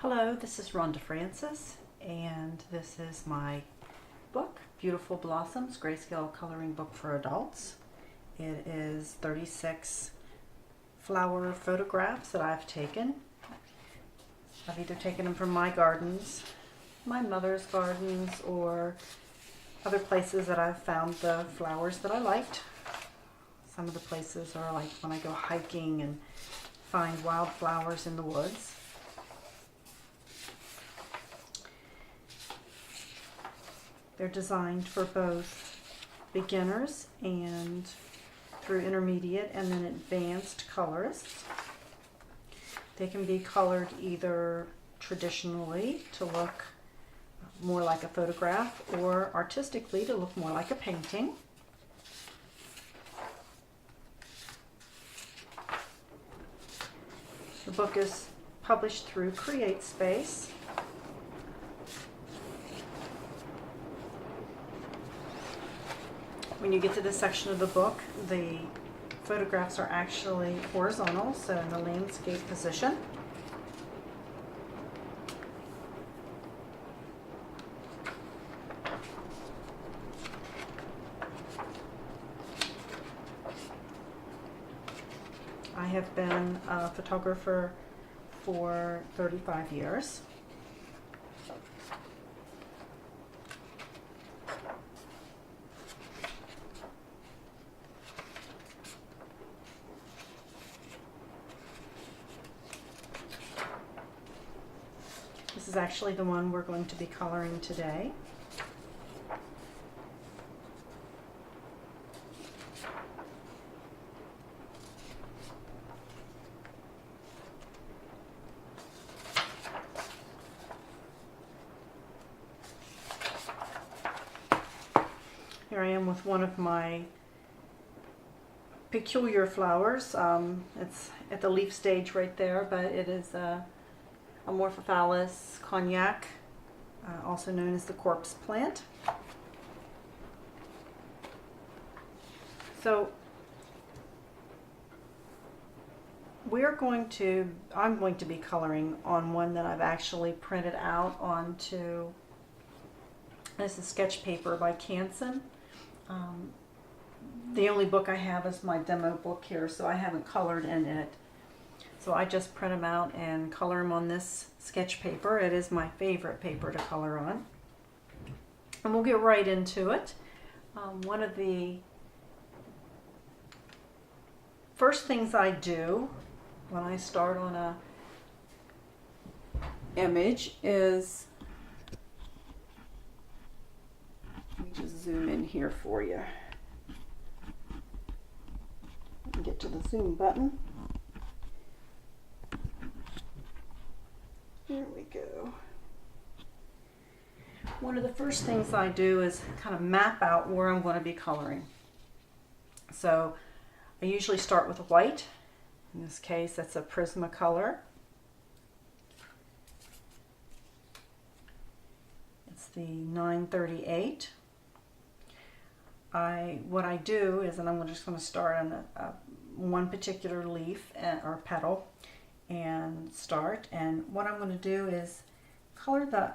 Hello, this is Rhonda Francis, and this is my book, Beautiful Blossoms Grayscale Coloring Book for Adults. It is 36 flower photographs that I've taken. I've either taken them from my gardens, my mother's gardens, or other places that I've found the flowers that I liked. Some of the places are like when I go hiking and find wildflowers in the woods. They're designed for both beginners and through intermediate and then advanced colorists. They can be colored either traditionally to look more like a photograph or artistically to look more like a painting. The book is published through CreateSpace. When you get to this section of the book, the photographs are actually horizontal, so in the landscape position. I have been a photographer for 35 years. This is actually the one we're going to be coloring today. Here I am with one of my peculiar flowers. It's at the leaf stage right there, but it is Amorphophallus cognac, also known as the corpse plant. So I'm going to be coloring on one that I've actually printed out onto, this is sketch paper by Canson. The only book I have is my demo book here, so I haven't colored in it. So I just print them out and color them on this sketch paper. It is my favorite paper to color on. And we'll get right into it. One of the first things I do when I start on a image is, let me just zoom in here for you. Get to the zoom button. There we go. One of the first things I do is kind of map out where I'm going to be coloring. So I usually start with white. In this case, that's a Prismacolor. It's the 938. What I do is, and I'm just going to start on one particular leaf or petal and start, and what I'm going to do is color the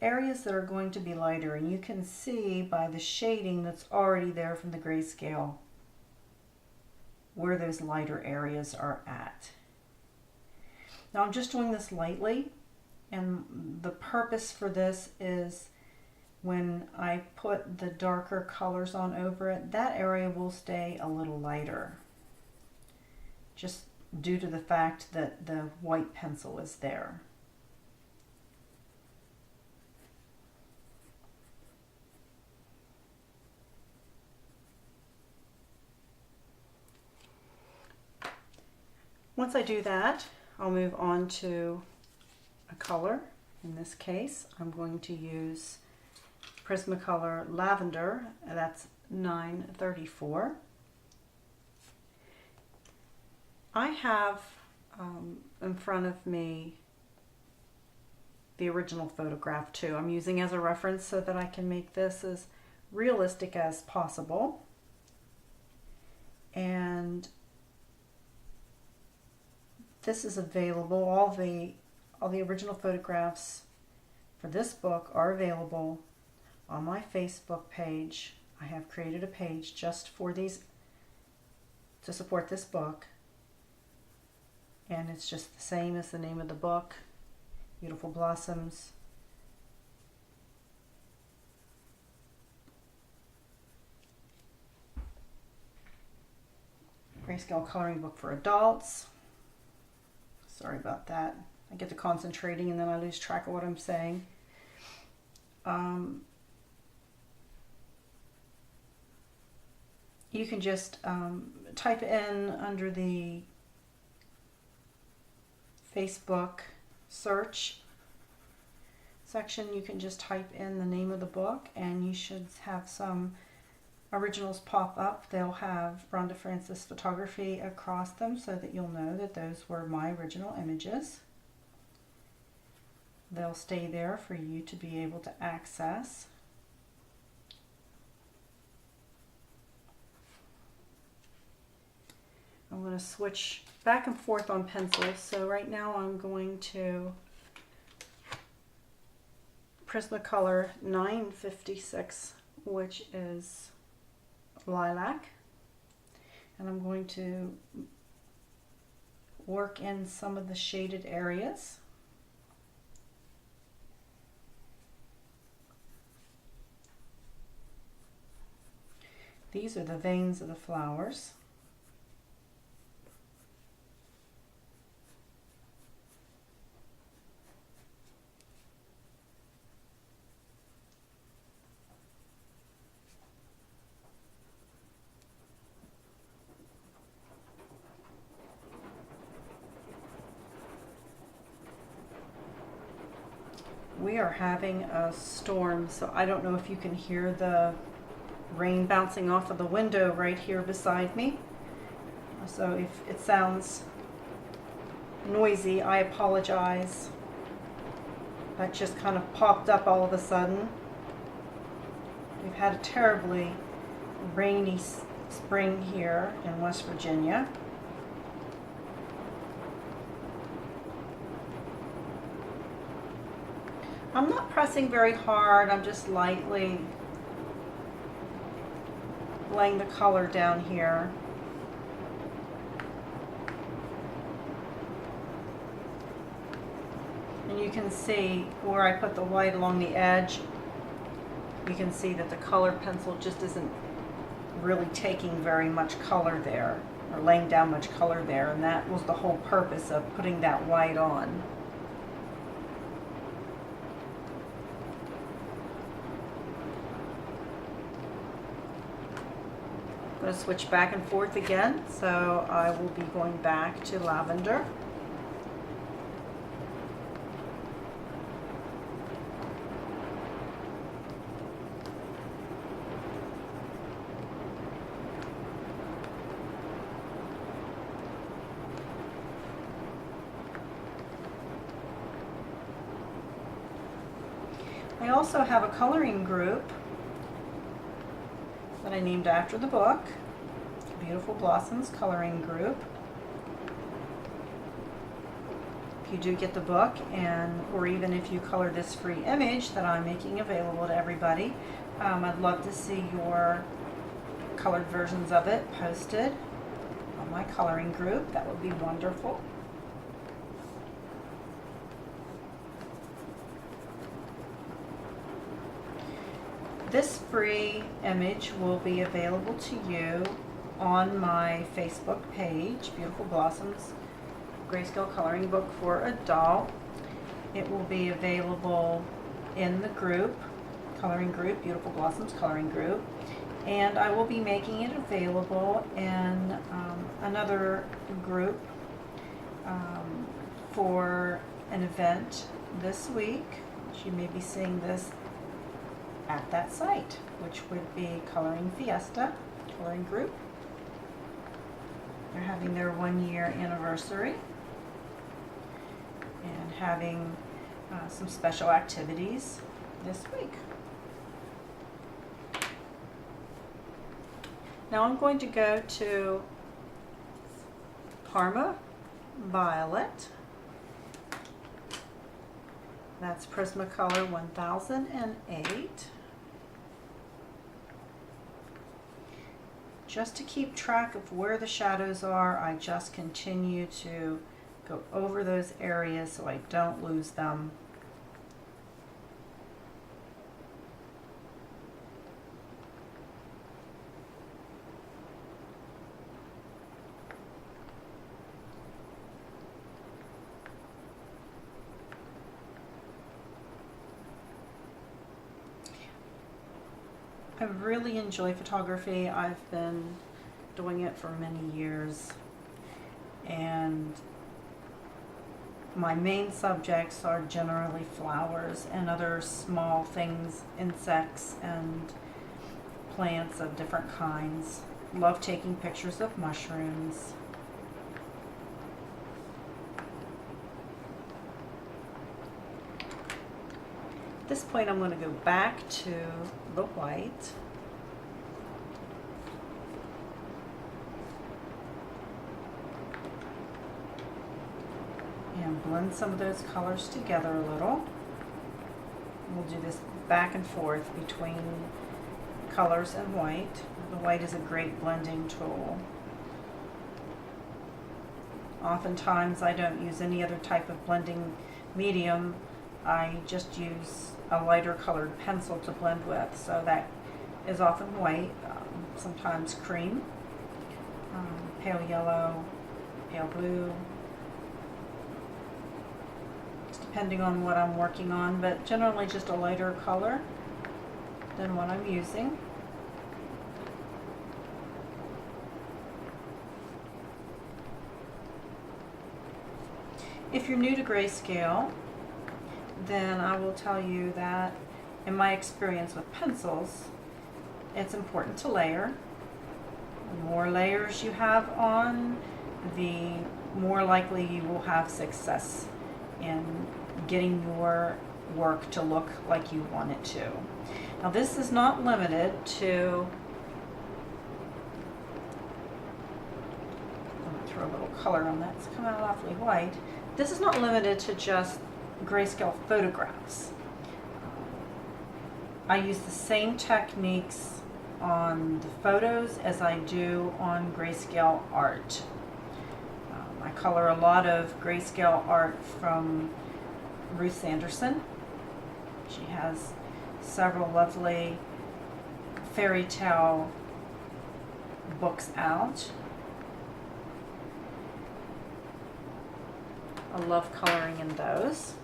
areas that are going to be lighter, and you can see by the shading that's already there from the grayscale where those lighter areas are at. Now I'm just doing this lightly, and the purpose for this is when I put the darker colors on over it, that area will stay a little lighter, just due to the fact that the white pencil is there. Once I do that, I'll move on to a color. In this case, I'm going to use Prismacolor Lavender, that's 934. I have in front of me the original photograph too. I'm using as a reference so that I can make this as realistic as possible. And this is available. all the original photographs for this book are available on my Facebook page. I have created a page just for these to support this book, and it's just the same as the name of the book, Beautiful Blossoms. Grayscale Coloring Book for Adults. Sorry about that. I get to concentrating and then I lose track of what I'm saying. You can just type in under the Facebook search section, you can just type in the name of the book and you should have some originals pop up. They'll have Rhonda Francis photography across them so that you'll know that those were my original images. They'll stay there for you to be able to access. I'm going to switch back and forth on pencils. So right now I'm going to Prismacolor 956, which is Lilac, and I'm going to work in some of the shaded areas. These are the veins of the flowers. We are having a storm, so I don't know if you can hear the rain bouncing off of the window right here beside me. So if it sounds noisy, I apologize. That just kind of popped up all of a sudden. We've had a terribly rainy spring here in West Virginia. I'm not pressing very hard, I'm just lightly laying the color down here. And you can see where I put the white along the edge, you can see that the color pencil just isn't really taking very much color there, or laying down much color there, and that was the whole purpose of putting that white on. I'm going to switch back and forth again, so I will be going back to Lavender. I also have a coloring group that I named after the book, Beautiful Blossoms Coloring Group. If you do get the book, or even if you color this free image that I'm making available to everybody, I'd love to see your colored versions of it posted on my coloring group. That would be wonderful. This free image will be available to you on my Facebook page, Beautiful Blossoms Grayscale Coloring Book for Adult. It will be available in the group, coloring group, Beautiful Blossoms Coloring Group, and I will be making it available in another group for an event this week. You may be seeing this at that site, which would be Coloring Fiesta Coloring Group. They're having their 1-year anniversary and having some special activities this week. Now I'm going to go to Parma Violet, That's Prismacolor 1008. Just to keep track of where the shadows are, I just continue to go over those areas so I don't lose them. I really enjoy photography. I've been doing it for many years, and my main subjects are generally flowers and other small things, insects and plants of different kinds. Love taking pictures of mushrooms. At this point, I'm going to go back to the white. And blend some of those colors together a little. We'll do this back and forth between colors and white. The white is a great blending tool. Oftentimes I don't use any other type of blending medium. I just use a lighter colored pencil to blend with, so that is often white, sometimes cream, pale yellow, pale blue, just depending on what I'm working on, but generally just a lighter color than what I'm using. If you're new to grayscale, then I will tell you that in my experience with pencils, it's important to layer. The more layers you have on, the more likely you will have success in getting your work to look like you want it to. Now this is not limited to, I'm going to throw a little color on that, it's come out awfully white. This is not limited to just grayscale photographs. I use the same techniques on the photos as I do on grayscale art. I color a lot of grayscale art from Ruth Sanderson. She has several lovely fairy tale books out. I love coloring in those.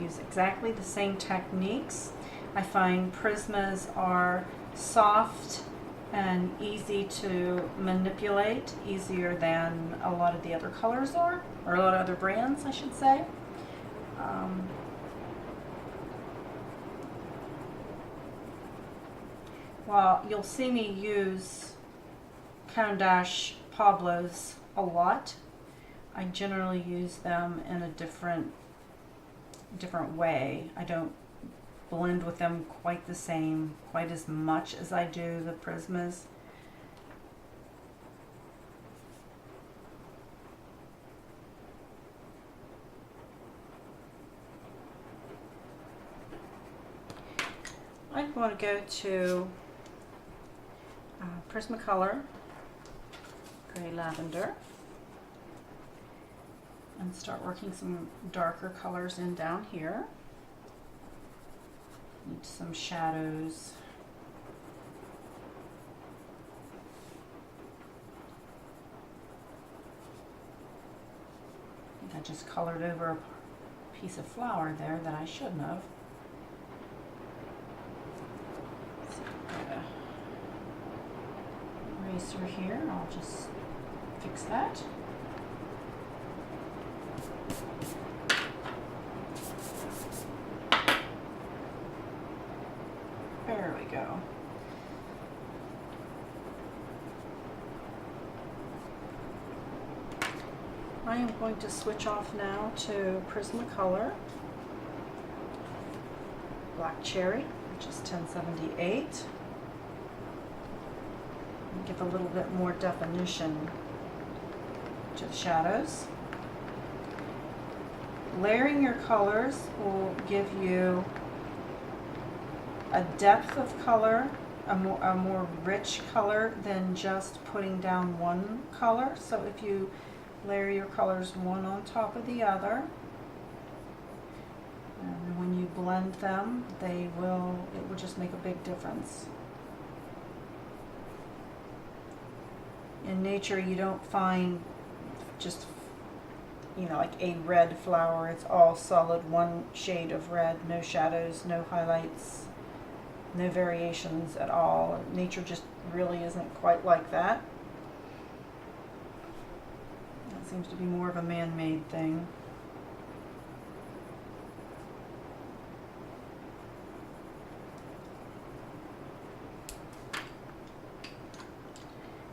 Use exactly the same techniques. I find Prismas are soft and easy to manipulate, easier than a lot of the other colors are, or a lot of other brands, I should say. Well, you'll see me use Caran Pablos a lot. I generally use them in a different way. I don't blend with them quite the same, quite as much as I do the Prismas. I'm going to go to Prismacolor Gray Lavender and start working some darker colors in down here. Need some shadows. I think I just colored over a piece of flower there that I shouldn't have. So I've got a eraser here. I'll just fix that. There we go. I am going to switch off now to Prismacolor Black Cherry, which is 1078. And give a little bit more definition to the shadows. layering your colors will give you a depth of color, a more rich color than just putting down one color. So if you layer your colors one on top of the other, and when you blend them, it will just make a big difference. In nature, you don't find just, you know, like a red flower. It's all solid, one shade of red, no shadows, no highlights, no variations at all. Nature just really isn't quite like that. That seems to be more of a man-made thing.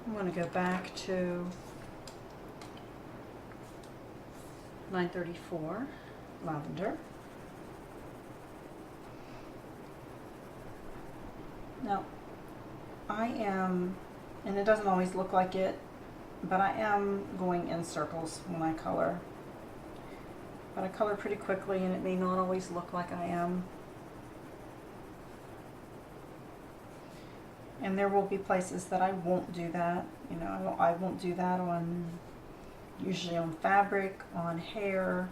I'm going to go back to 934 Lavender. Now, I am, and it doesn't always look like it, but I am going in circles when I color. But I color pretty quickly, and it may not always look like I am. And there will be places that I won't do that. You know, I won't do that on, usually on fabric, on hair,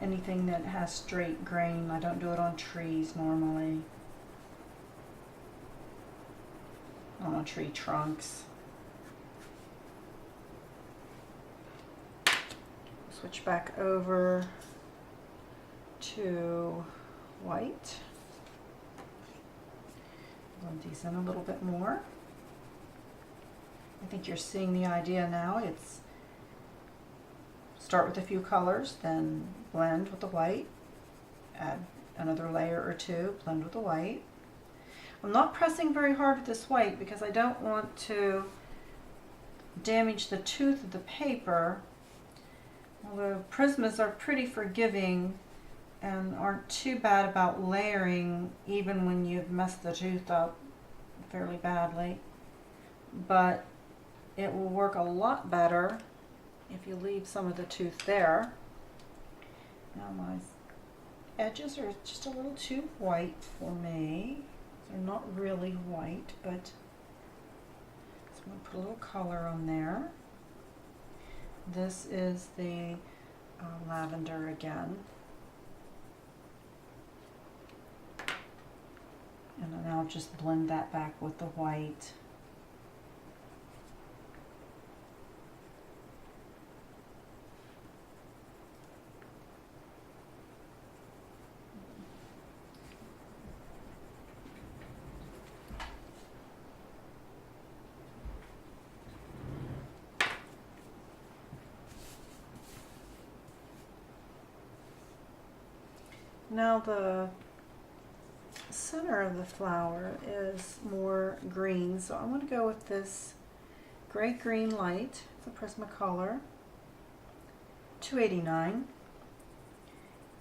anything that has straight grain. I don't do it on trees normally. On tree trunks. Switch back over to white. Blend these in a little bit more. I think you're seeing the idea now. It's start with a few colors, then blend with the white, add another layer or two, blend with the white. I'm not pressing very hard with this white because I don't want to damage the tooth of the paper. Although Prismas are pretty forgiving and aren't too bad about layering even when you've messed the tooth up fairly badly. But it will work a lot better if you leave some of the tooth there. Now my edges are just a little too white for me. They're not really white, but so I'm going to put a little color on there. This is the lavender again. And then I'll just blend that back with the white. Now the center of the flower is more green, so I'm going to go with this gray-green light. It's a Prismacolor, 289.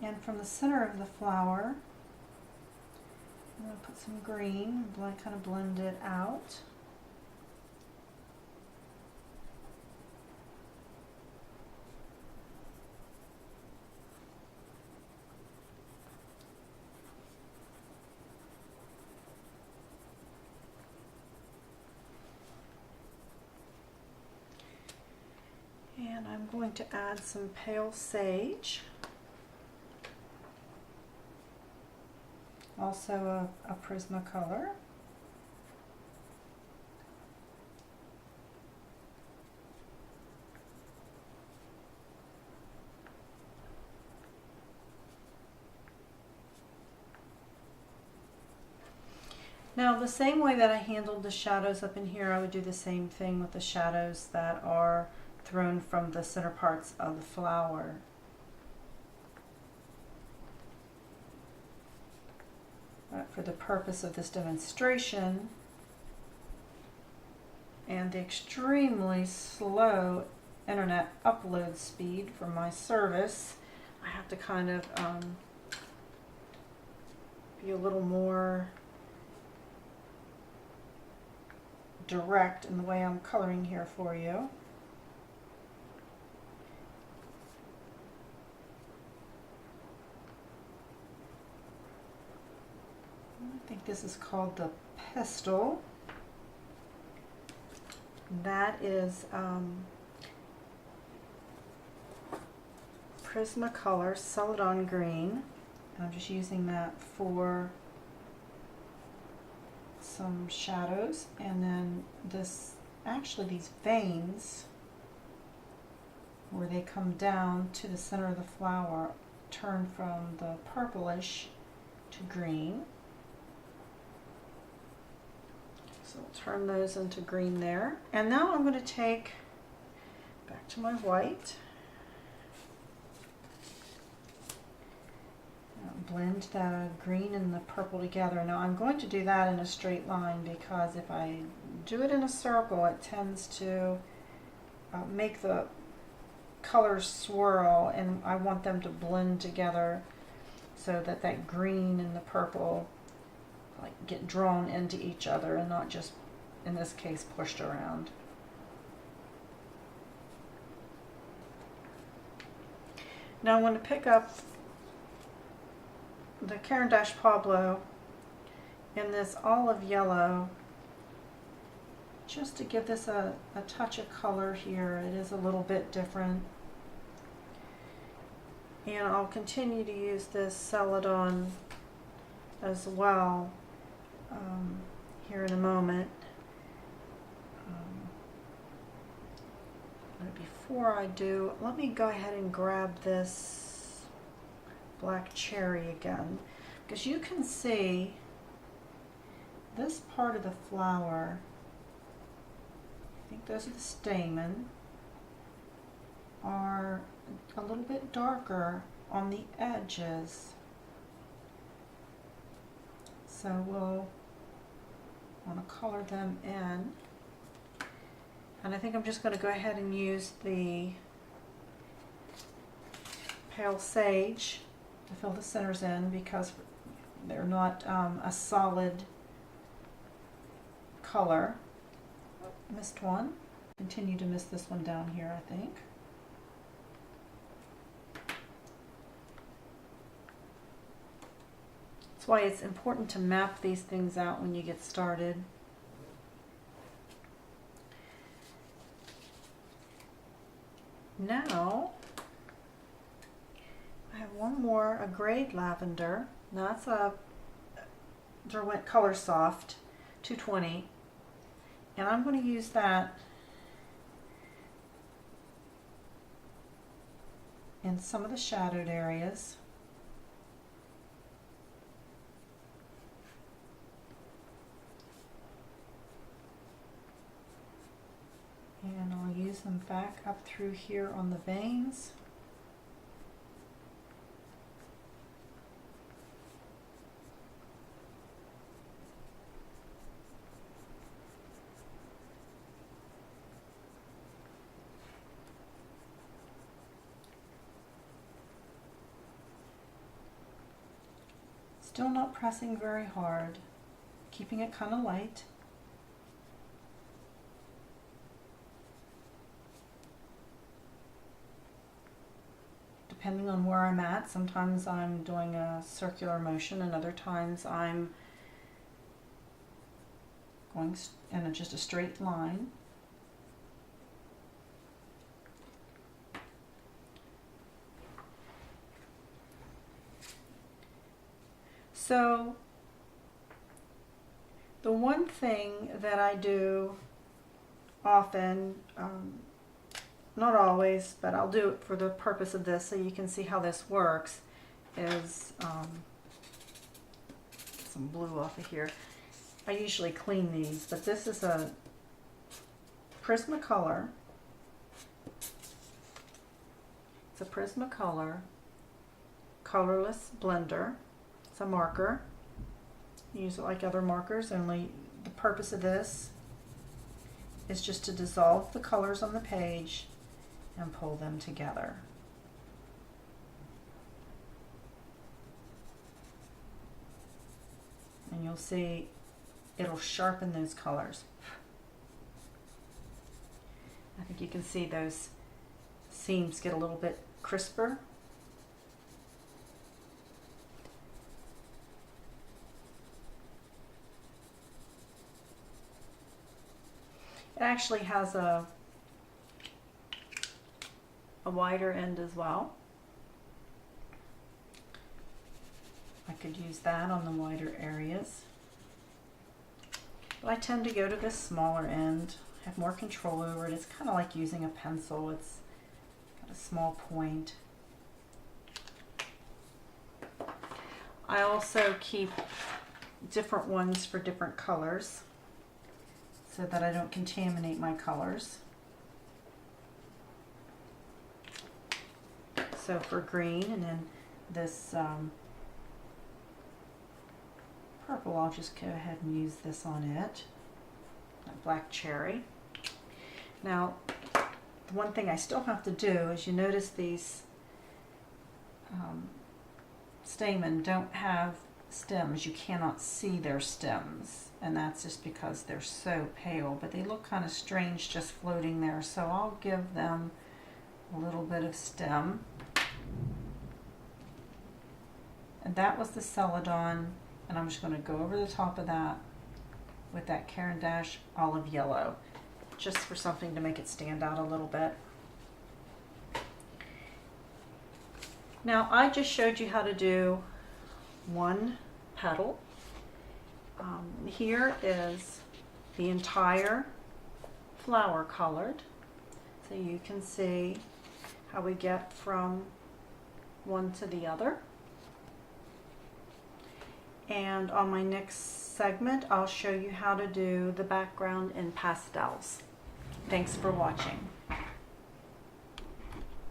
And from the center of the flower, I'm going to put some green and kind of blend it out. And I'm going to add some pale sage, also a Prismacolor. Now the same way that I handled the shadows up in here, I would do the same thing with the shadows that are thrown from the center parts of the flower. But for the purpose of this demonstration and the extremely slow internet upload speed for my service, I have to kind of be a little more direct in the way I'm coloring here for you. this is called the Pestle. That is Prismacolor Celadon green. I'm just using that for some shadows, and then this, actually these veins where they come down to the center of the flower turn from the purplish to green. So I'll turn those into green there. And now I'm going to take, back to my white, blend the green and the purple together. Now I'm going to do that in a straight line, because if I do it in a circle, it tends to make the colors swirl, and I want them to blend together so that that green and the purple like get drawn into each other and not just, in this case, pushed around. Now I'm going to pick up the Caran Pablo in this olive yellow, just to give this a touch of color here. It is a little bit different. And I'll continue to use this Celadon as well here in a moment. But before I do, let me go ahead and grab this black cherry again, because you can see this part of the flower, I think those are the stamen, are a little bit darker on the edges. So we'll want to color them in. And I think I'm just going to go ahead and use the pale sage to fill the centers in, because they're not a solid color. Missed one. Continue to miss this one down here, I think. That's why it's important to map these things out when you get started. Now, I have one more, a grayed lavender. Now that's a Derwent Coloursoft 220. And I'm going to use that in some of the shadowed areas. And I'll use them back up through here on the veins. Still not pressing very hard, keeping it kind of light. Depending on where I'm at, sometimes I'm doing a circular motion, and other times I'm going in just a straight line. So the one thing that I do often, not always, but I'll do it for the purpose of this so you can see how this works, is some blue off of here. I usually clean these, but this is a Prismacolor. It's a Prismacolor colorless blender. It's a marker. Use it like other markers, only the purpose of this is just to dissolve the colors on the page and pull them together. And you'll see it'll sharpen those colors. I think you can see those seams get a little bit crisper. It actually has a wider end as well. I could use that on the wider areas. But I tend to go to this smaller end. I have more control over it. It's kind of like using a pencil. It's got a small point. I also keep different ones for different colors so that I don't contaminate my colors. So for green, and then this purple, I'll just go ahead and use this on it. Black cherry. Now, the one thing I still have to do is, you notice these stamen don't have stems. You cannot see their stems, and that's just because they're so pale, but they look kind of strange just floating there. So I'll give them a little bit of stem. And that was the Celadon, and I'm just going to go over the top of that with that Caran Dash olive yellow, just for something to make it stand out a little bit. Now, I just showed you how to do one petal. Here is the entire flower colored, so you can see how we get from one to the other. And on my next segment, I'll show you how to do the background in pastels. Thanks for watching.